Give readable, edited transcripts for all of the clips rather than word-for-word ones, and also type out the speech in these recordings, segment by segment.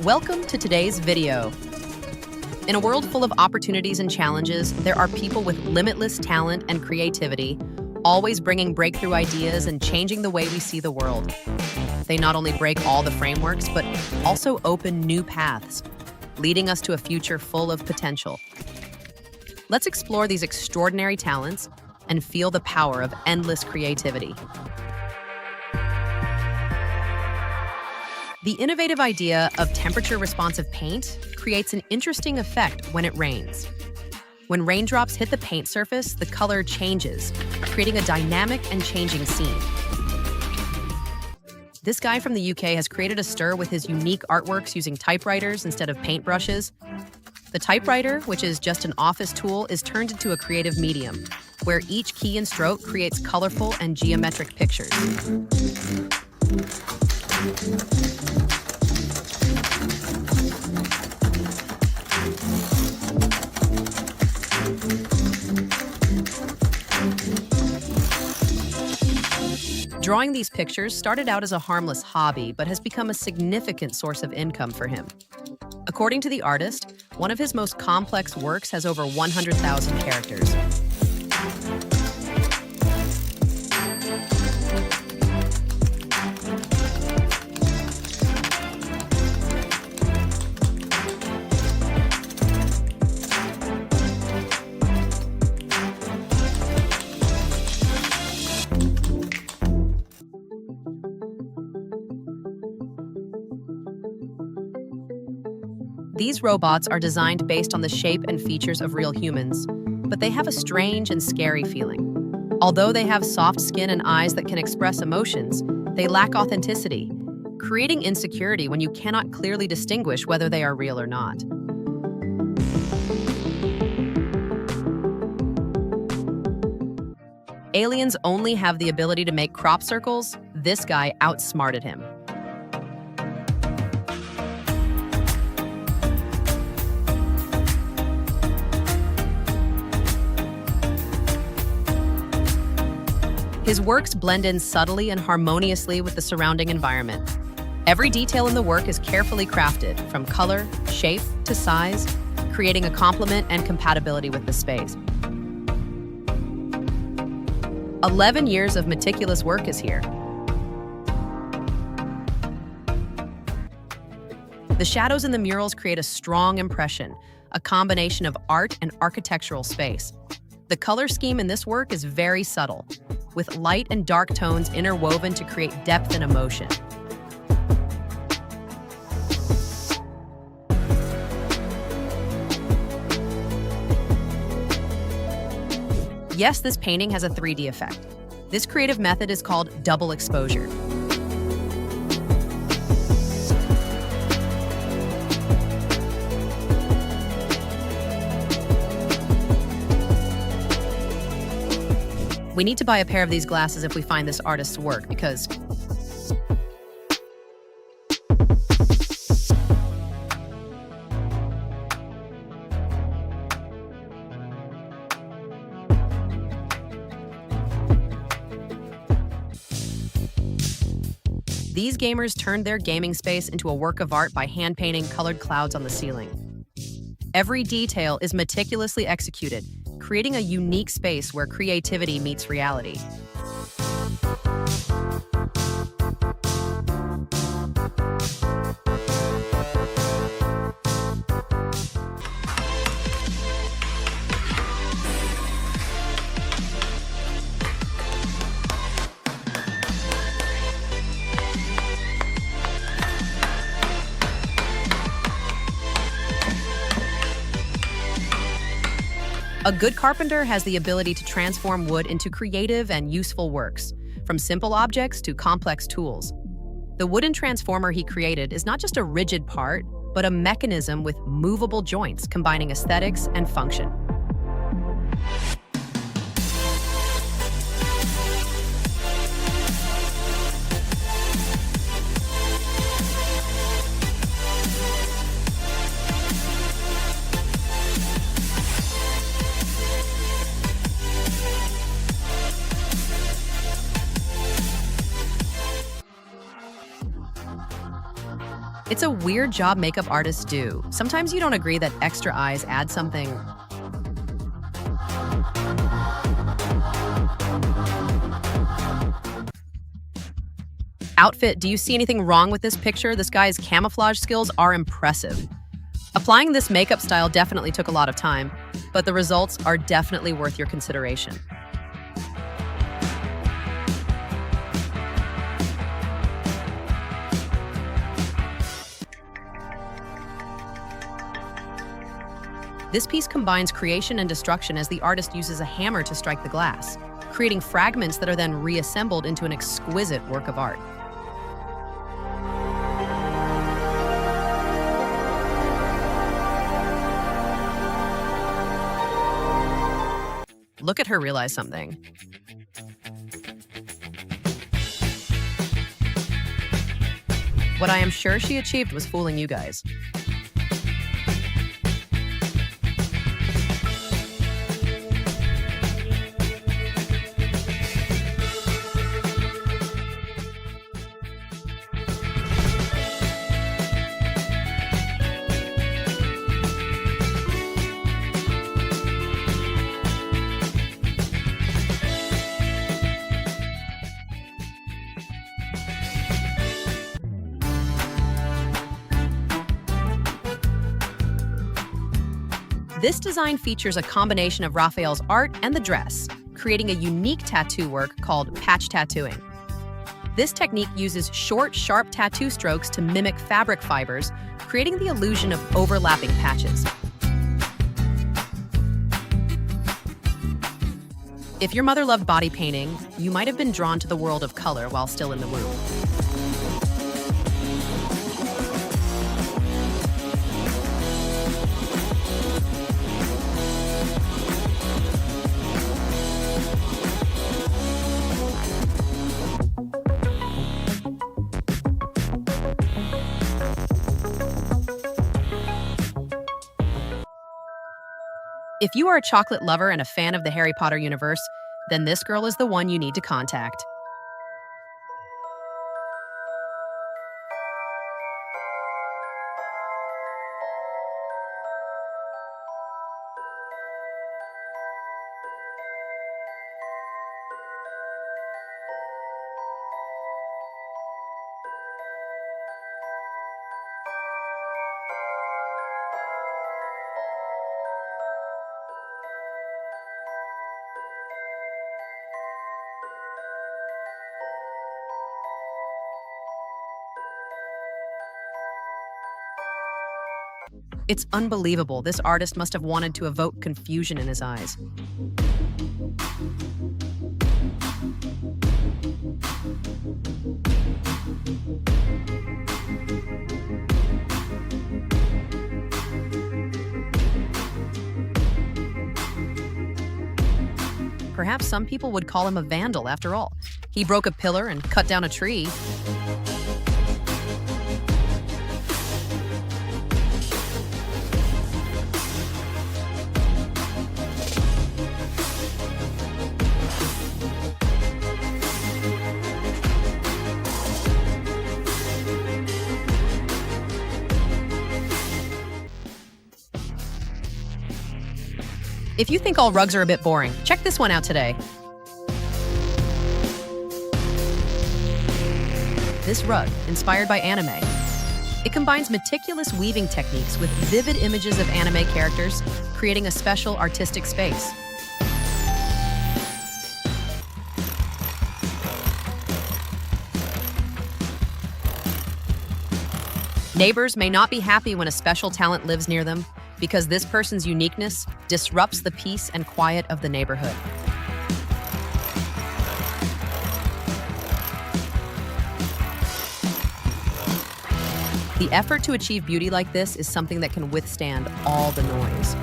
Welcome to today's video. In a world full of opportunities and challenges, there are people with limitless talent and creativity, always bringing breakthrough ideas and changing the way we see the world. They not only break all the frameworks, but also open new paths, leading us to a future full of potential. Let's explore these extraordinary talents and feel the power of endless creativity. The innovative idea of temperature-responsive paint creates an interesting effect when it rains. When raindrops hit the paint surface, the color changes, creating a dynamic and changing scene. This guy from the UK has created a stir with his unique artworks using typewriters instead of paintbrushes. The typewriter, which is just an office tool, is turned into a creative medium, where each key and stroke creates colorful and geometric pictures. Drawing these pictures started out as a harmless hobby, but has become a significant source of income for him. According to the artist, one of his most complex works has over 100,000 characters. These robots are designed based on the shape and features of real humans, but they have a strange and scary feeling. Although they have soft skin and eyes that can express emotions, they lack authenticity, creating insecurity when you cannot clearly distinguish whether they are real or not. Aliens only have the ability to make crop circles. This guy outsmarted him. His works blend in subtly and harmoniously with the surrounding environment. Every detail in the work is carefully crafted, from color, shape, to size, creating a complement and compatibility with the space. 11 years of meticulous work is here. The shadows in the murals create a strong impression, a combination of art and architectural space. The color scheme in this work is very subtle, with light and dark tones interwoven to create depth and emotion. Yes, this painting has a 3D effect. This creative method is called double exposure. We need to buy a pair of these glasses if we find this artist's work, because these gamers turned their gaming space into a work of art by hand-painting colored clouds on the ceiling. Every detail is meticulously executed, creating a unique space where creativity meets reality. A good carpenter has the ability to transform wood into creative and useful works, from simple objects to complex tools. The wooden transformer he created is not just a rigid part, but a mechanism with movable joints combining aesthetics and function. It's a weird job makeup artists do. Sometimes you don't agree that extra eyes add something. Outfit, do you see anything wrong with this picture? This guy's camouflage skills are impressive. Applying this makeup style definitely took a lot of time, but the results are definitely worth your consideration. This piece combines creation and destruction as the artist uses a hammer to strike the glass, creating fragments that are then reassembled into an exquisite work of art. Look at her realize something. What I am sure she achieved was fooling you guys. This design features a combination of Raphael's art and the dress, creating a unique tattoo work called patch tattooing. This technique uses short, sharp tattoo strokes to mimic fabric fibers, creating the illusion of overlapping patches. If your mother loved body painting, you might have been drawn to the world of color while still in the womb. If you are a chocolate lover and a fan of the Harry Potter universe, then this girl is the one you need to contact. It's unbelievable. This artist must have wanted to evoke confusion in his eyes. Perhaps some people would call him a vandal after all. He broke a pillar and cut down a tree. If you think all rugs are a bit boring, check this one out today. This rug, inspired by anime. It combines meticulous weaving techniques with vivid images of anime characters, creating a special artistic space. Neighbors may not be happy when a special talent lives near them, because this person's uniqueness disrupts the peace and quiet of the neighborhood. The effort to achieve beauty like this is something that can withstand all the noise.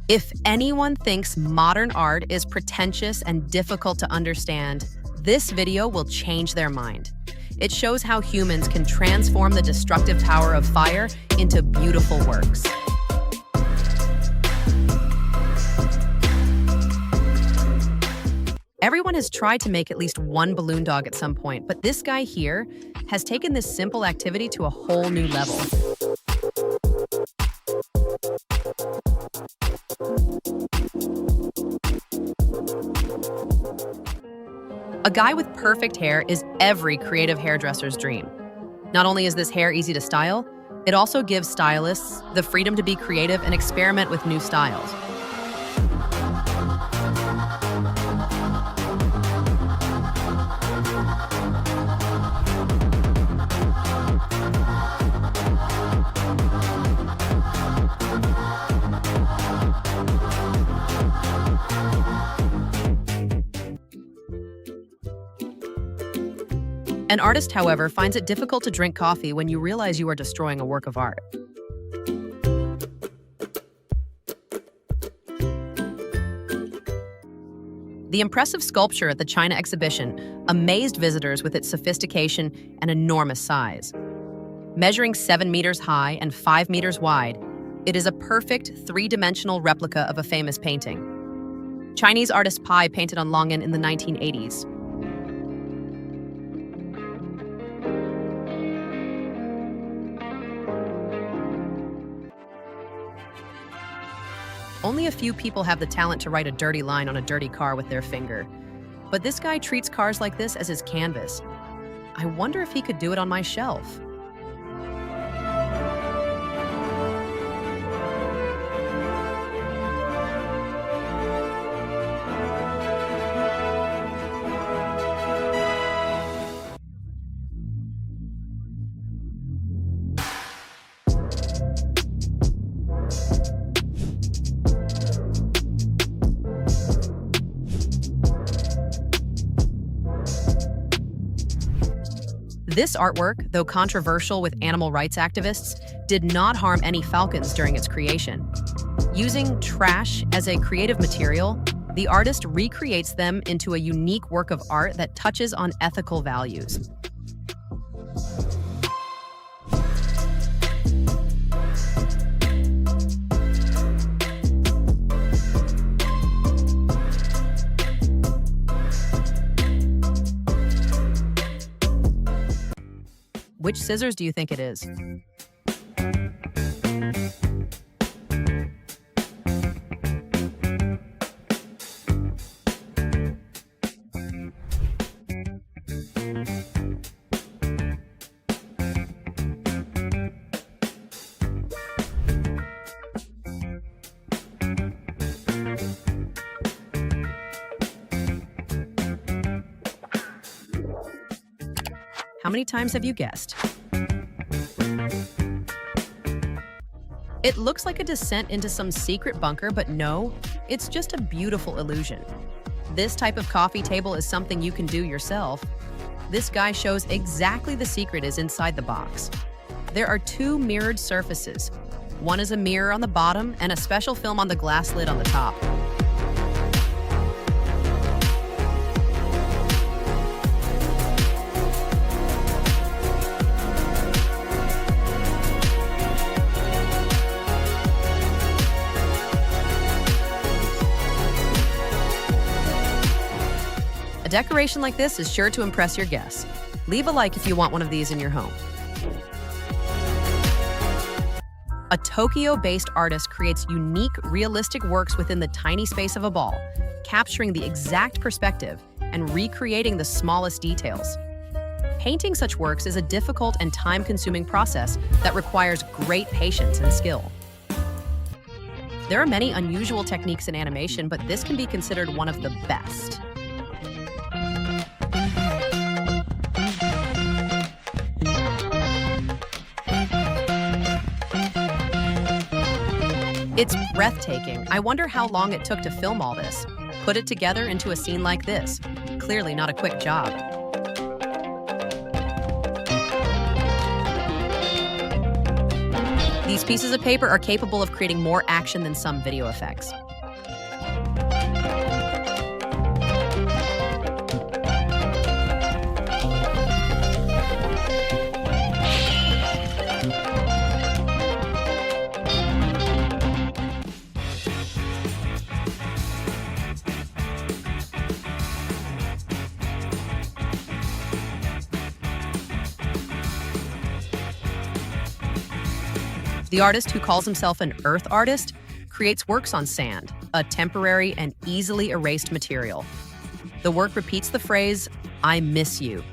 If anyone thinks modern art is pretentious and difficult to understand, this video will change their mind. It shows how humans can transform the destructive power of fire into beautiful works. Everyone has tried to make at least one balloon dog at some point, but this guy here has taken this simple activity to a whole new level. A guy with perfect hair is every creative hairdresser's dream. Not only is this hair easy to style, it also gives stylists the freedom to be creative and experiment with new styles. An artist, however, finds it difficult to drink coffee when you realize you are destroying a work of art. The impressive sculpture at the China exhibition amazed visitors with its sophistication and enormous size. Measuring 7 meters high and 5 meters wide, it is a perfect three-dimensional replica of a famous painting. Chinese artist Pai painted on Longyan in the 1980s. Only a few people have the talent to write a dirty line on a dirty car with their finger. But this guy treats cars like this as his canvas. I wonder if he could do it on my shelf. This artwork, though controversial with animal rights activists, did not harm any falcons during its creation. Using trash as a creative material, the artist recreates them into a unique work of art that touches on ethical values. Which scissors do you think it is? How many times have you guessed? It looks like a descent into some secret bunker, but no, it's just a beautiful illusion. This type of coffee table is something you can do yourself. This guy shows exactly the secret is inside the box. There are two mirrored surfaces. One is a mirror on the bottom and a special film on the glass lid on the top. A decoration like this is sure to impress your guests. Leave a like if you want one of these in your home. A Tokyo-based artist creates unique, realistic works within the tiny space of a ball, capturing the exact perspective and recreating the smallest details. Painting such works is a difficult and time-consuming process that requires great patience and skill. There are many unusual techniques in animation, but this can be considered one of the best. It's breathtaking. I wonder how long it took to film all this. Put it together into a scene like this. Clearly not a quick job. These pieces of paper are capable of creating more action than some video effects. The artist, who calls himself an earth artist, creates works on sand, a temporary and easily erased material. The work repeats the phrase, "I miss you,"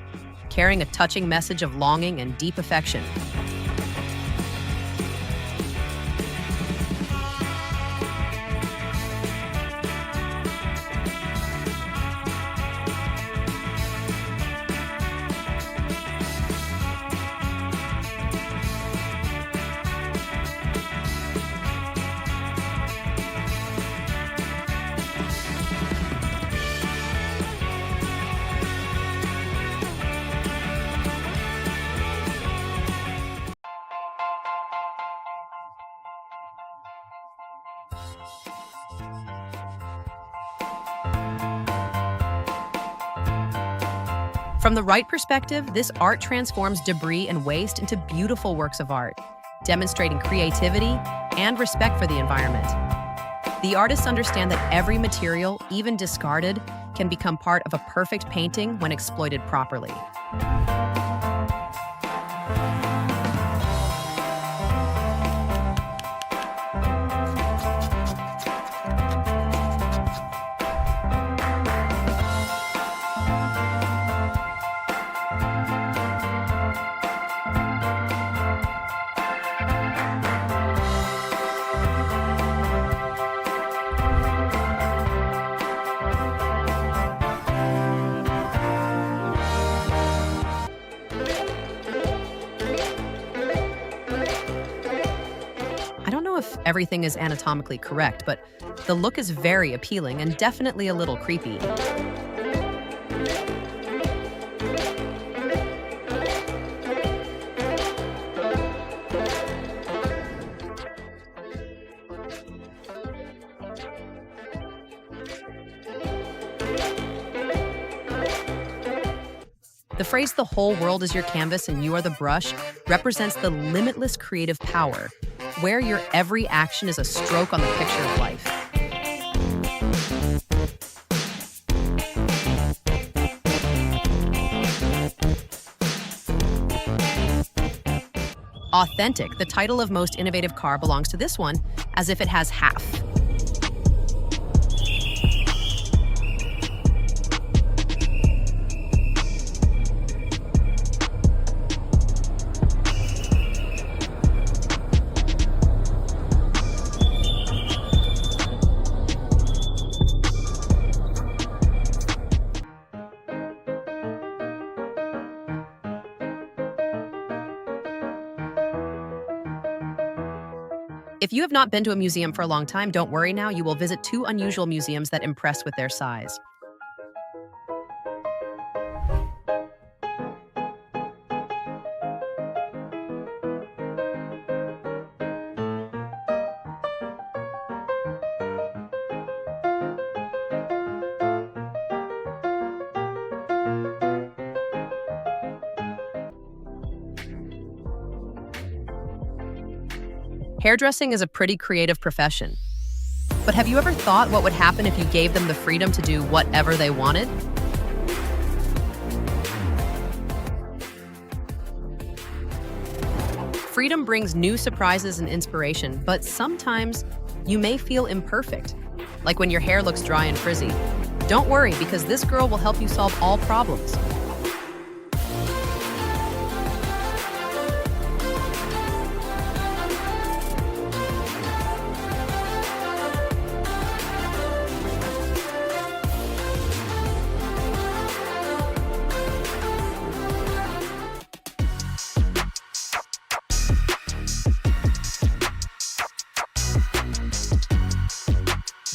carrying a touching message of longing and deep affection. From the right perspective, this art transforms debris and waste into beautiful works of art, demonstrating creativity and respect for the environment. The artists understand that every material, even discarded, can become part of a perfect painting when exploited properly. I don't know if everything is anatomically correct, but the look is very appealing and definitely a little creepy. The phrase, "the whole world is your canvas and you are the brush," represents the limitless creative power, where your every action is a stroke on the picture of life. Authentic, the title of most innovative car, belongs to this one, as if it has half. If you have not been to a museum for a long time, don't worry now. You will visit two unusual museums that impress with their size. Hairdressing is a pretty creative profession. But have you ever thought what would happen if you gave them the freedom to do whatever they wanted? Freedom brings new surprises and inspiration, but sometimes you may feel imperfect, like when your hair looks dry and frizzy. Don't worry, because this girl will help you solve all problems.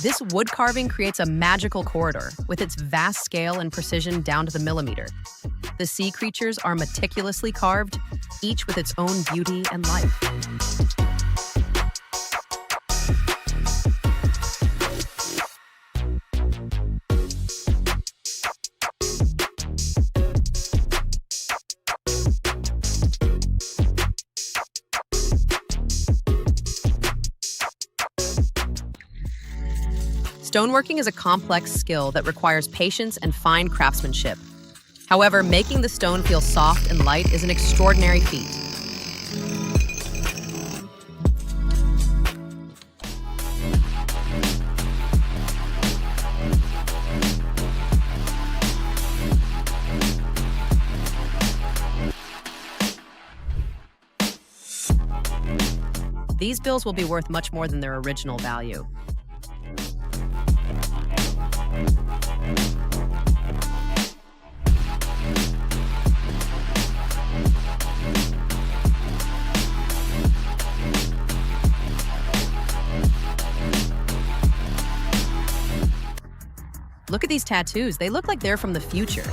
This wood carving creates a magical corridor with its vast scale and precision down to the millimeter. The sea creatures are meticulously carved, each with its own beauty and life. Stoneworking is a complex skill that requires patience and fine craftsmanship. However, making the stone feel soft and light is an extraordinary feat. These bills will be worth much more than their original value. Look at these tattoos. They look like they're from the future.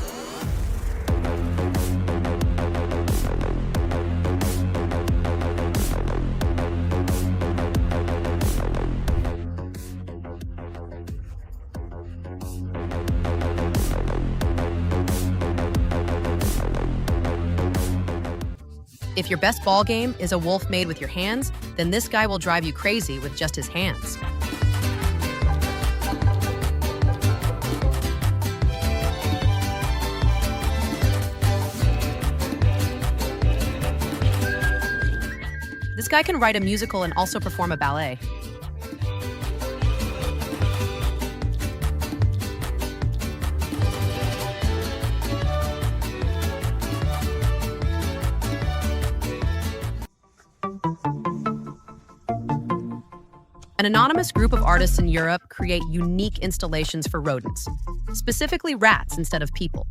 If your best ball game is a wolf made with your hands, then this guy will drive you crazy with just his hands. This guy can write a musical and also perform a ballet. An anonymous group of artists in Europe create unique installations for rodents, specifically rats instead of people.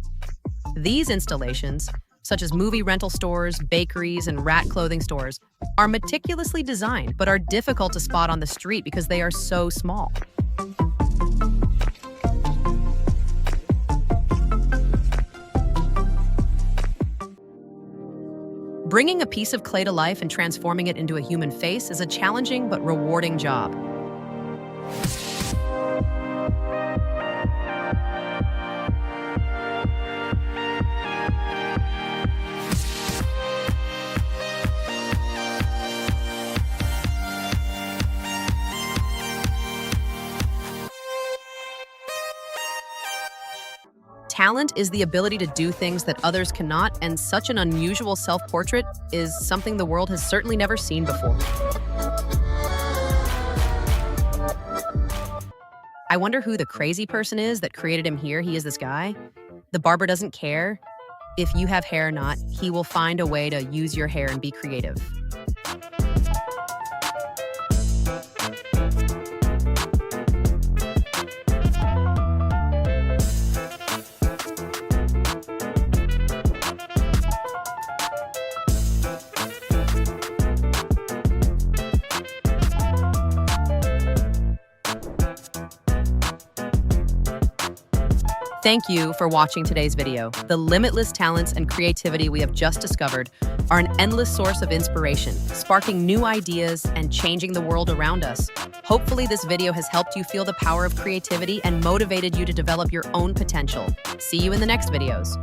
These installations, such as movie rental stores, bakeries, and rat clothing stores, are meticulously designed but are difficult to spot on the street because they are so small. Bringing a piece of clay to life and transforming it into a human face is a challenging but rewarding job. Talent is the ability to do things that others cannot, and such an unusual self-portrait is something the world has certainly never seen before. I wonder who the crazy person is that created him here. He is this guy. The barber doesn't care if you have hair or not. He will find a way to use your hair and be creative. Thank you for watching today's video. The limitless talents and creativity we have just discovered are an endless source of inspiration, sparking new ideas and changing the world around us. Hopefully, this video has helped you feel the power of creativity and motivated you to develop your own potential. See you in the next videos.